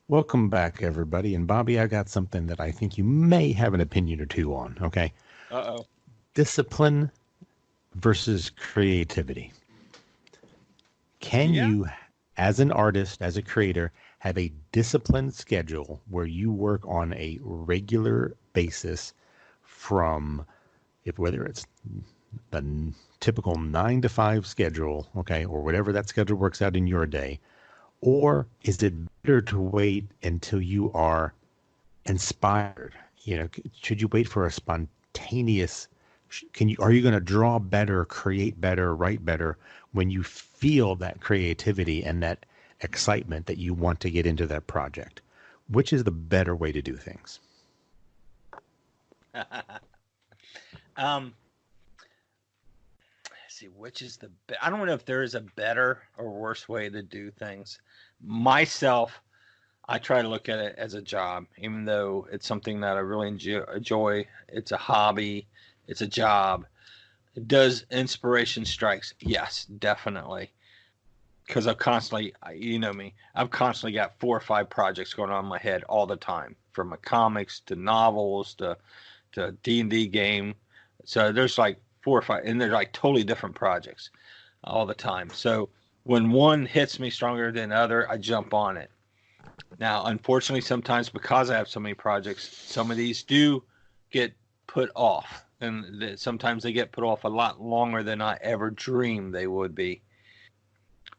Welcome back, everybody. And Bobby, I got something that I think you may have an opinion or two on. Okay. Uh-oh. Discipline versus creativity. Can Yeah. you, as an artist, as a creator, have a disciplined schedule where you work on a regular basis from if whether it's the typical 9 to 5 schedule, okay, or whatever that schedule works out in your day, or is it better to wait until you are inspired? Should you wait for a spontaneous? Are you going to draw better, create better, write better when you feel that creativity and that excitement that you want to get into that project? Which is the better way to do things? um, let's see, which is I don't know if there is a better or worse way to do things. Myself, I try to look at it as a job, even though it's something that I really enjoy. It's a hobby. It's a job. Does inspiration strikes? Yes, definitely. Because I've constantly, you know me, I've constantly got 4 or 5 projects going on in my head all the time, from my comics to novels to D&D game. So there's like 4 or 5, and they're like totally different projects all the time. So when one hits me stronger than the other, I jump on it. Now, unfortunately, sometimes because I have so many projects, some of these do get put off, and sometimes they get put off a lot longer than I ever dreamed they would be.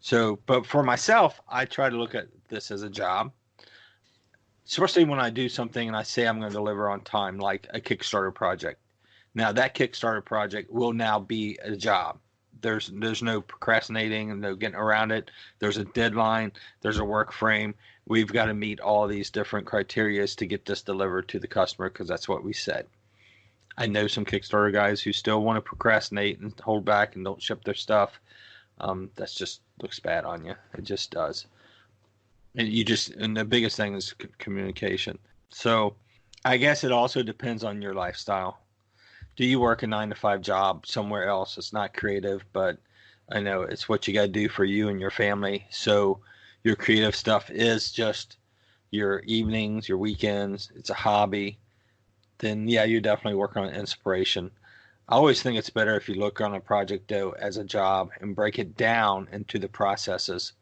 So, but for myself, I try to look at this as a job, especially when I do something and I say I'm going to deliver on time, like a Kickstarter project. Now, that Kickstarter project will now be a job. There's no procrastinating and no getting around it. There's a deadline. There's a work frame. We've got to meet all these different criterias to get this delivered to the customer because that's what we said. I know some Kickstarter guys who still want to procrastinate and hold back and don't ship their stuff. That's just looks bad on you. It just does. And the biggest thing is communication. So I guess it also depends on your lifestyle. Do you work a 9 to 5 job somewhere else? It's not creative, but I know it's what you got to do for you and your family. So your creative stuff is just your evenings, your weekends. It's a hobby. Then yeah, you're definitely working on inspiration. I always think it's better if you look on a project though as a job and break it down into the processes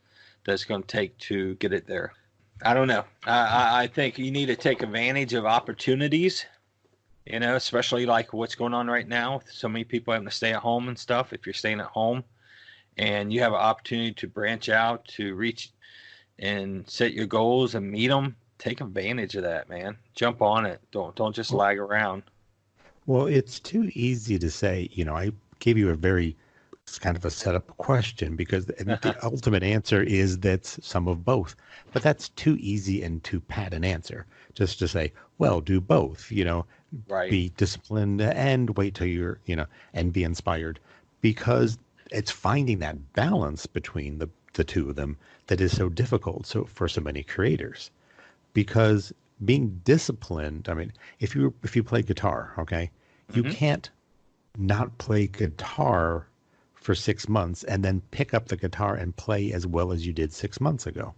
that it's going to take to get it there. I don't know. I think you need to take advantage of opportunities, especially like what's going on right now. So many people having to stay at home and stuff. If you're staying at home and you have an opportunity to branch out, to reach and set your goals and meet them, take advantage of that, man. Jump on it. Don't just Well, lag around. well, it's too easy to say. I gave you a very it's kind of a setup question because the ultimate answer is that's some of both. But that's too easy and too pat an answer. Just to say, well, do both, Right. be disciplined and wait till and be inspired. Because it's finding that balance between the two of them that is so difficult for so many creators. Because being disciplined, I mean, if you play guitar, okay, you Hmm. can't not play guitar for 6 months and then pick up the guitar and play as well as you did 6 months ago.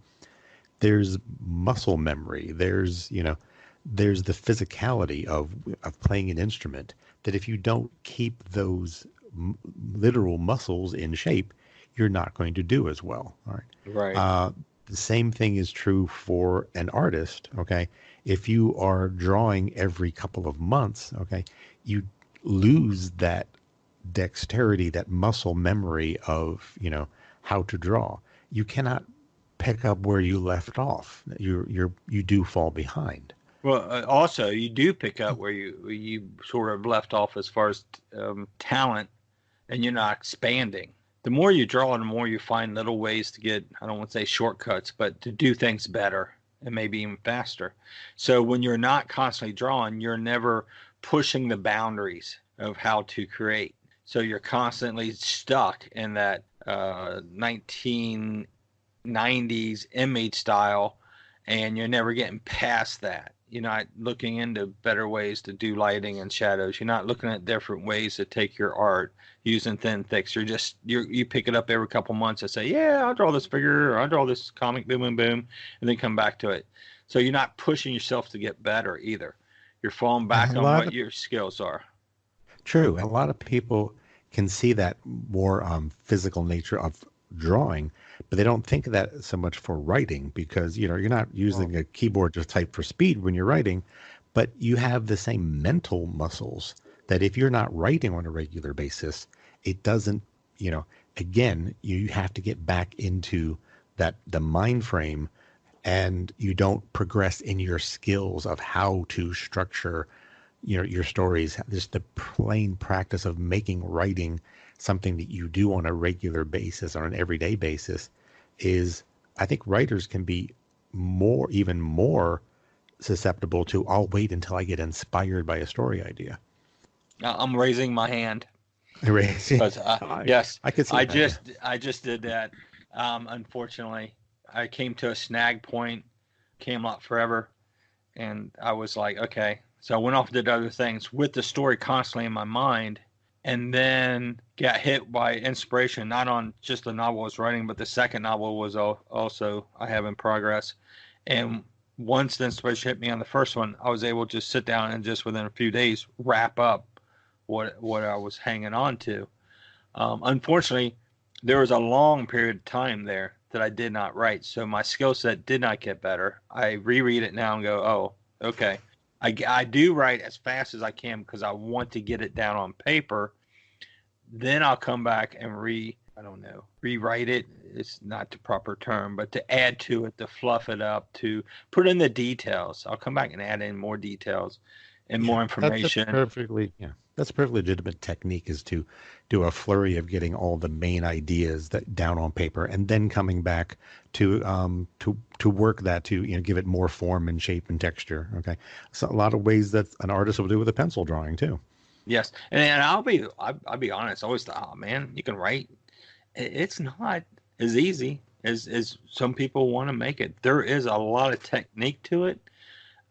There's muscle memory. There's the physicality of playing an instrument that if you don't keep those literal muscles in shape, you're not going to do as well. All right. Right. The same thing is true for an artist. Okay. If you are drawing every couple of months, okay, you lose that dexterity, that muscle memory of, how to draw. You cannot pick up where you left off. You do fall behind. Well, also you do pick up where you sort of left off as far as talent, and you're not expanding. The more you draw, the more you find little ways to get, I don't want to say shortcuts, but to do things better and maybe even faster. So when you're not constantly drawing, you're never pushing the boundaries of how to create. So you're constantly stuck in that 1990s image style, and you're never getting past that. you're not looking into better ways to do lighting and shadows. You're not looking at different ways to take your art using thin thicks. You pick it up every couple months and say, yeah, I'll draw this figure, or I'll draw this comic, boom, boom, boom, and then come back to it. So you're not pushing yourself to get better either. You're falling And a back on lot what of your skills are. true, and a lot of people can see that more physical nature of drawing, but they don't think of that so much for writing because you're not Oh, using a keyboard to type for speed when you're writing, but you have the same mental muscles that if you're not writing on a regular basis, it doesn't, you know, again, you have to get back into that the mind frame and you don't progress in your skills of how to structure your stories. Just the plain practice of making writing something that you do on a regular basis, on an everyday basis, is I think writers can be even more susceptible to I'll wait until I get inspired by a story idea. I'm raising my hand Right. because I yes, I could see that. Yeah. I just did that. Unfortunately, I came to a snag point, Camelot Forever, and I was like, okay. So I went off and did other things with the story constantly in my mind, and then got hit by inspiration, not on just the novel I was writing, but the second novel was also I have in progress. And once the inspiration hit me on the first one, I was able to just sit down and just within a few days wrap up what I was hanging on to. Unfortunately, there was a long period of time there that I did not write, so my skill set did not get better. I reread it now and go, oh, okay. I do write as fast as I can because I want to get it down on paper. Then I'll come back and I don't know, rewrite it. It's not the proper term, but to add to it, to fluff it up, to put in the details. I'll come back and add in more details and Yeah, more that's information. perfectly yeah. That's a perfectly legitimate technique is to do a flurry of getting all the main ideas that down on paper and then coming back to work that to give it more form and shape and texture. Okay. So a lot of ways that an artist will do with a pencil drawing too. Yes, and I'll be honest. I always thought, oh man, you can write. It's not as easy as some people want to make it. There is a lot of technique to it.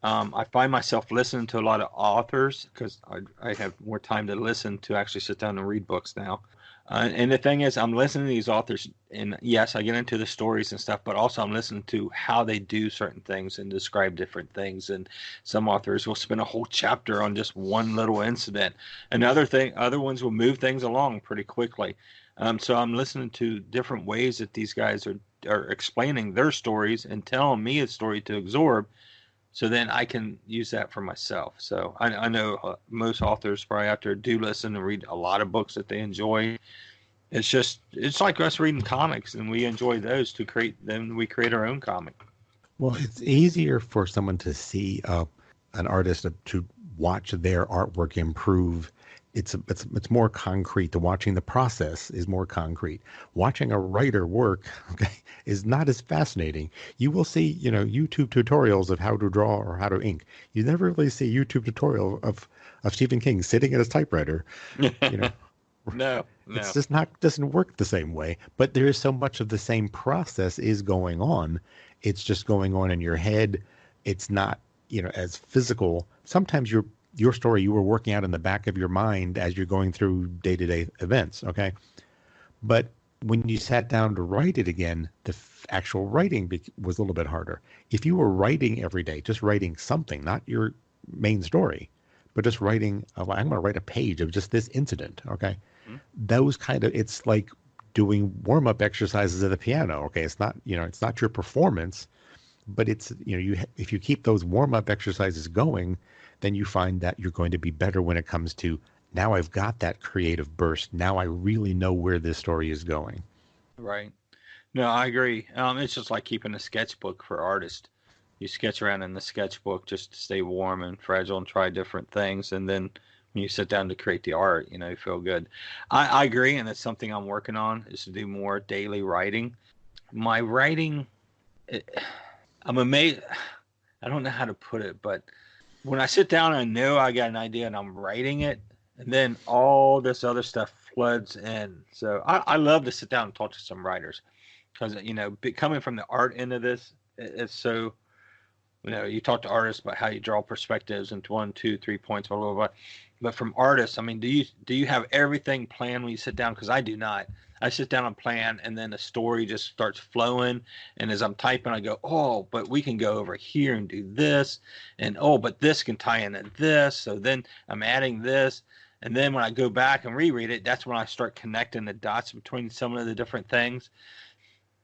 I find myself listening to a lot of authors because I have more time to listen to actually sit down and read books now. And the thing is, I'm listening to these authors, and yes, I get into the stories and stuff, but also I'm listening to how they do certain things and describe different things. And some authors will spend a whole chapter on just one little incident. Other ones will move things along pretty quickly. So I'm listening to different ways that these guys are explaining their stories and telling me a story to absorb so then I can use that for myself. So I know most authors probably out there do listen and read a lot of books that they enjoy. It's like us reading comics, and we enjoy those to create. Then we create our own comic. Well, it's easier for someone to see an artist to watch their artwork improve. It's more concrete. The watching the process is more concrete. Watching a writer work, okay, is not as fascinating. You will see, YouTube tutorials of how to draw or how to ink. You never really see a YouTube tutorial of Stephen King sitting at his typewriter. You know, No, it's no, just not doesn't work the same way. But there is so much of the same process is going on. It's just going on in your head. It's not, as physical. Sometimes your story you were working out in the back of your mind as you're going through day-to-day events, okay? But when you sat down to write it again, the actual writing was a little bit harder. If you were writing every day, just writing something, not your main story, but just writing, I'm going to write a page of just this incident, okay? Hmm? Those it's like doing warm-up exercises at the piano, okay? It's not your performance, but it's, if you keep those warm-up exercises going, then you find that you're going to be better when it comes to now I've got that creative burst. Now I really know where this story is going. right. No, I agree. It's just like keeping a sketchbook for artists. You sketch around in the sketchbook just to stay warm and fragile and try different things, and then when you sit down to create the art, you feel good. I agree, and that's something I'm working on is to do more daily writing. My writing, it, I'm amazed. I don't know how to put it, but when I sit down, I know I got an idea and I'm writing it, and then all this other stuff floods in. So I love to sit down and talk to some writers because coming from the art end of this, it's so You talk to artists about how you draw perspectives into 1, 2, 3 points, blah blah blah. But from artists, I mean, do you have everything planned when you sit down? Because I do not. I sit down and plan, and then the story just starts flowing. And as I'm typing, I go, oh, but we can go over here and do this, and oh, but this can tie into this. So then I'm adding this, and then when I go back and reread it, that's when I start connecting the dots between some of the different things.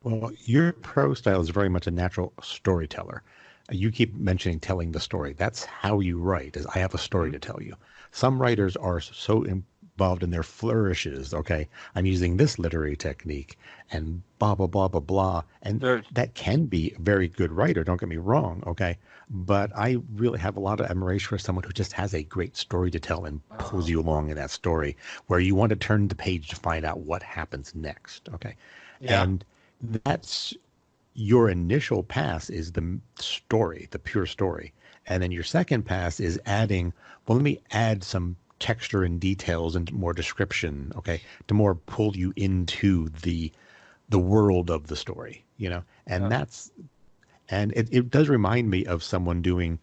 Well, your pro style is very much a natural storyteller. You keep mentioning telling the story. That's how you write, is I have a story Mm-hmm. to tell you. Some writers are so involved in their flourishes. Okay, I'm using this literary technique and blah, blah, blah, blah, blah. And There's that can be a very good writer. Don't get me wrong. Okay. But I really have a lot of admiration for someone who just has a great story to tell and pulls you along in that story where you want to turn the page to find out what happens next. Okay. yeah. And that's your initial pass is the story, the pure story. And then your second pass is adding, well, let me add some texture and details and more description, okay, to more pull you into the world of the story, you know? And Yeah. it does remind me of someone doing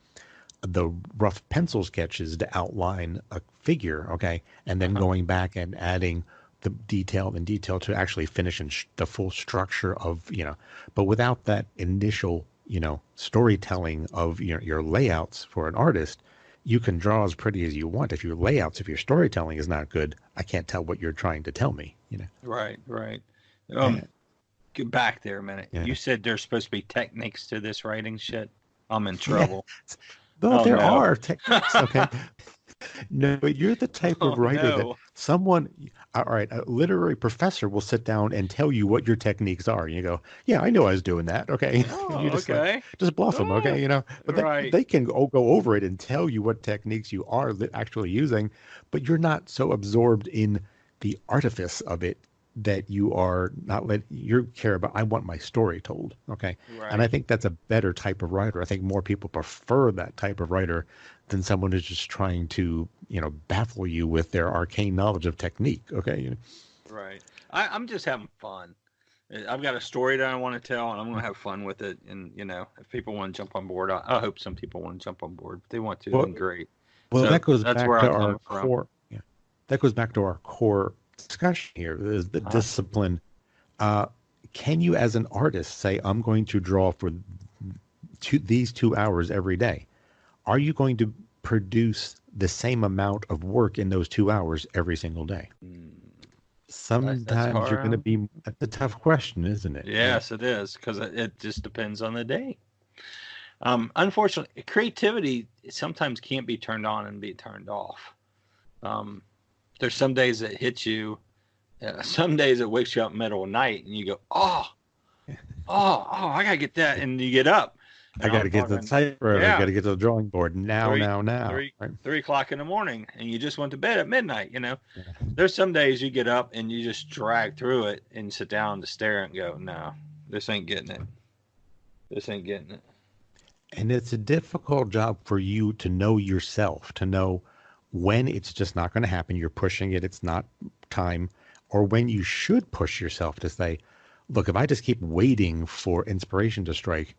the rough pencil sketches to outline a figure, okay, and then Uh-huh. going back and adding the detail and detail to actually finish in the full structure of, but without that initial, storytelling of your layouts for an artist, you can draw as pretty as you want. If your storytelling is not good, I can't tell what you're trying to tell me. Right, right. And, Get back there a minute. yeah. You said there's supposed to be techniques to this writing shit. I'm in Yeah. trouble. Though Oh there no. are techniques, okay? No, but you're the type Oh of writer that no. all right, a literary professor will sit down and tell you what your techniques are. And you go, yeah, I know I was doing that. Okay. And you Oh, just like, okay. just bluff them. Oh, Okay. But right. they can go over it and tell you what techniques you are actually using, but you're not so absorbed in the artifice of it that you are not you care about, I want my story told. Okay. And I Right. think that's a better type of writer. I think more people prefer that type of writer than someone who's just trying to, baffle you with their arcane knowledge of technique. Okay. Right. I'm just having fun. I've got a story that I want to tell, and I'm going to have fun with it. And if people want to jump on board, I hope some people want to jump on board. If they want to, Well, then great. well, So that goes that's back where to I'm our coming from. core. Yeah, that goes back to our core discussion here. Is the Huh? discipline? Uh, can you, as an artist, say, "I'm going to draw for these 2 hours every day"? Are you going to produce the same amount of work in those 2 hours every single day? Mm, that's Sometimes you're going to hard. be. That's a tough question, isn't it? Yes, it is because it just depends on the day. Unfortunately, creativity sometimes can't be turned on and be turned off. Um, there's some days that hit you. Some days it wakes you up middle of the night and you go, I gotta get that, and you get up. I And got I'm to get to the talking, typewriter. I got yeah, to get to the drawing board now, three, now, now. three, Right? 3 o'clock in the morning, and you just went to bed at midnight. There's some days you get up and you just drag through it and sit down to stare and go, no, this ain't getting it. This ain't getting it. And it's a difficult job for you to know yourself, to know when it's just not going to happen. You're pushing it, it's not time, or when you should push yourself to say, look, if I just keep waiting for inspiration to strike,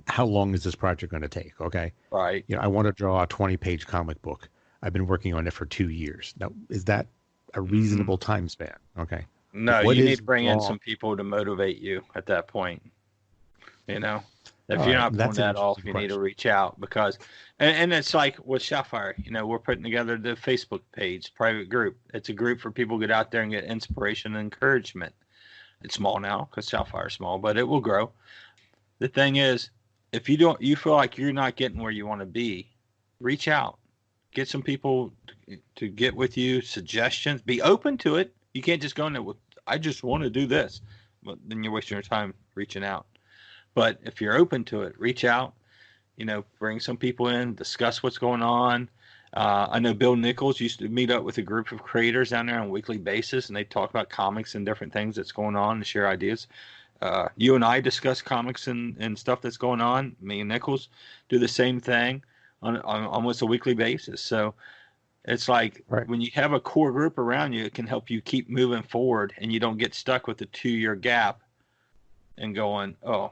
how long is this project going to take? Okay. Right. I want to draw a 20-page comic book. I've been working on it for 2 years. Now, is that a Mm-mm. reasonable time span? Okay. No, What you need is to bring in wrong? some people to motivate you at that point. You know, if All you're right. not pulling That's an that off, interesting you need to question. reach out because, and it's like with ShoutFyre, we're putting together the Facebook page, private group. It's a group for people to get out there and get inspiration and encouragement. It's small now because ShoutFyre is small, but it will grow. The thing is, if you feel like you're not getting where you want to be, reach out, get some people to get with you, suggestions, be open to it. You can't just go in there with, I just want to do this, but then you're wasting your time reaching out. But if you're open to it, reach out, bring some people in, discuss what's going on. I know Bill Nichols used to meet up with a group of creators down there on a weekly basis, and they talk about comics and different things that's going on and share ideas. You and I discuss comics and stuff that's going on. Me and Nichols do the same thing on almost a weekly basis. So it's like Right. when you have a core group around you, it can help you keep moving forward, and you don't get stuck with the 2 year gap and going, oh,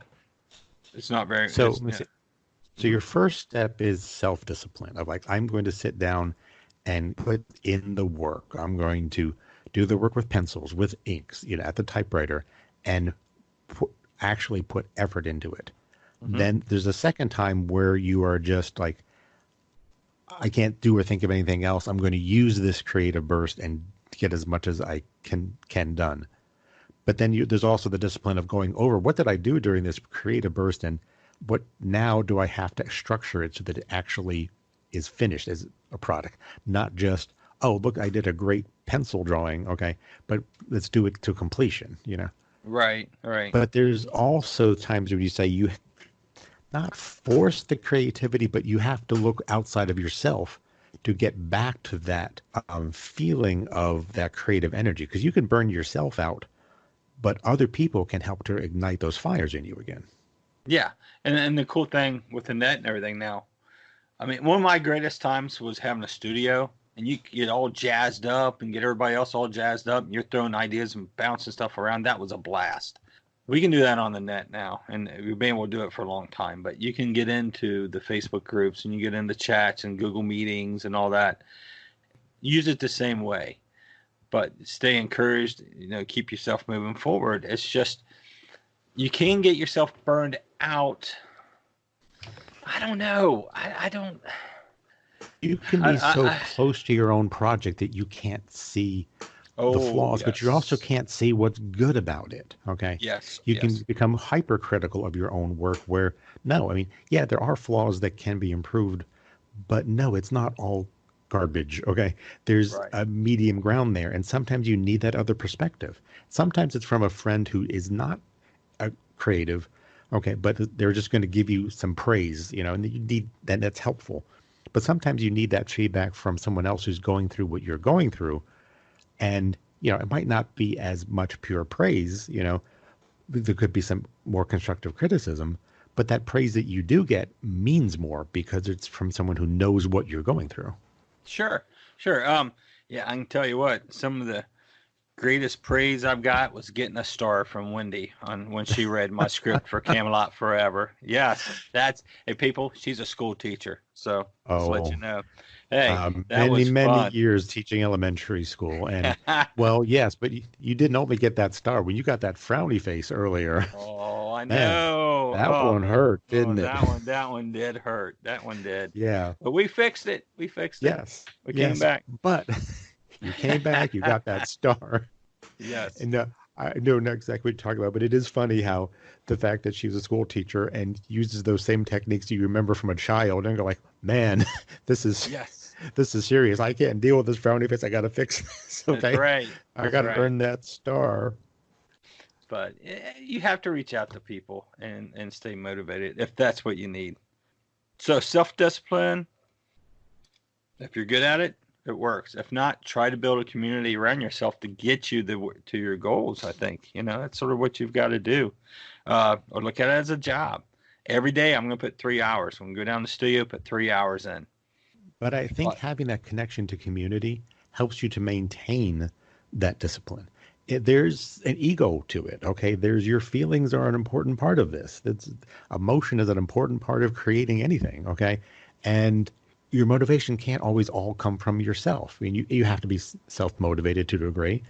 it's not very. So It's let me see. So your first step is self-discipline of like, I'm going to sit down and put in the work. I'm going to do the work with pencils, with inks, at the typewriter, and actually put effort into it. Mm-hmm. Then there's a second time where you are just like, I can't do or think of anything else. I'm going to use this creative burst and get as much as I can done. But then there's also the discipline of going over what did I do during this creative burst, and what now do I have to structure it so that it actually is finished as a product, not just, oh, look, I did a great pencil drawing. Okay, but let's do it to completion. Right. But there's also times when you say you not force the creativity, but you have to look outside of yourself to get back to that feeling of that creative energy, because you can burn yourself out, but other people can help to ignite those fires in you again. Yeah. And the cool thing with the net and everything now, I mean, one of my greatest times was having a studio and you get all jazzed up and get everybody else all jazzed up and you're throwing ideas and bouncing stuff around. That was a blast. We can do that on the net now, and we've been able to do it for a long time. But you can get into the Facebook groups and you get into chats and Google meetings and all that. Use it the same way, but stay encouraged. Keep yourself moving forward. It's just you can get yourself burned out. I don't know. I don't. You can be so close to your own project that you can't see the flaws, yes. but you also can't see what's good about it. Okay. Yes. You can become hypercritical of your own work where, no, I mean, yeah, there are flaws that can be improved, but no, it's not all garbage. Okay. There's a medium ground there. And sometimes you need that other perspective. Sometimes it's from a friend who is not a creative. Okay. But they're just going to give you some praise, and you need that. That's helpful. But sometimes you need that feedback from someone else who's going through what you're going through. And, it might not be as much pure praise, there could be some more constructive criticism, but that praise that you do get means more because it's from someone who knows what you're going through. Sure. Yeah, I can tell you what, some of the greatest praise I've got was getting a star from Wendy on when she read my script for Camelot Forever. Yes, hey people, she's a school teacher, so just let you know. Hey, that was many fun. years teaching elementary school, and well, yes, but you didn't only get that star when you got that frowny face earlier. Oh, I Man, know. that one hurt, didn't it? That one did hurt. That one did. Yeah. But we fixed it. Yes. We came back. But you came back. You got that star. Yes. And I don't know exactly what you're talking about, but it is funny how the fact that she was a school teacher and uses those same techniques you remember from a child and go like, man, this is serious. I can't deal with this frowny face. I got to fix this. Okay. That's right. I got to earn that star. But you have to reach out to people and stay motivated if that's what you need. So self-discipline, if you're good at it, it works. If not, try to build a community around yourself to get you to your goals. I think, that's sort of what you've got to do. Or look at it as a job. Every day I'm going to put 3 hours. I'm going to go down to the studio, put 3 hours in. But I think having that connection to community helps you to maintain that discipline. There's an ego to it. Okay. Your feelings are an important part of this. Emotion is an important part of creating anything. Okay. And your motivation can't always all come from yourself. I mean, you have to be self-motivated to a degree,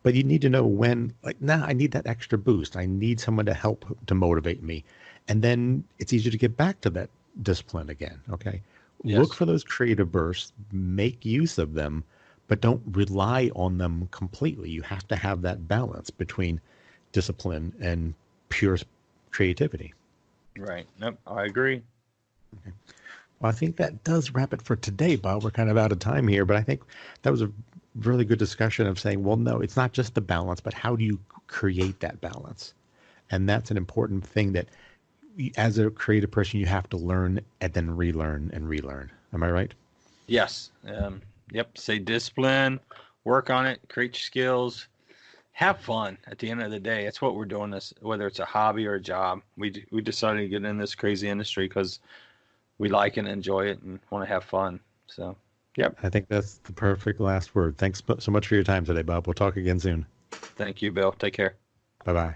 but you need to know when, like, I need that extra boost. I need someone to help to motivate me. And then it's easier to get back to that discipline again. Okay. Yes. Look for those creative bursts, make use of them, but don't rely on them completely. You have to have that balance between discipline and pure creativity. Right. Nope. I agree. Okay. Well, I think that does wrap it for today, Bob. We're kind of out of time here, but I think that was a really good discussion of saying, well, no, it's not just the balance, but how do you create that balance? And that's an important thing that as a creative person, you have to learn and then relearn and relearn. Am I right? Yes. Yep. Say discipline, work on it, create your skills, have fun at the end of the day. That's what we're doing this, whether it's a hobby or a job. We decided to get in this crazy industry because we like and enjoy it and want to have fun. So, yep. I think that's the perfect last word. Thanks so much for your time today, Bob. We'll talk again soon. Thank you, Bill. Take care. Bye-bye.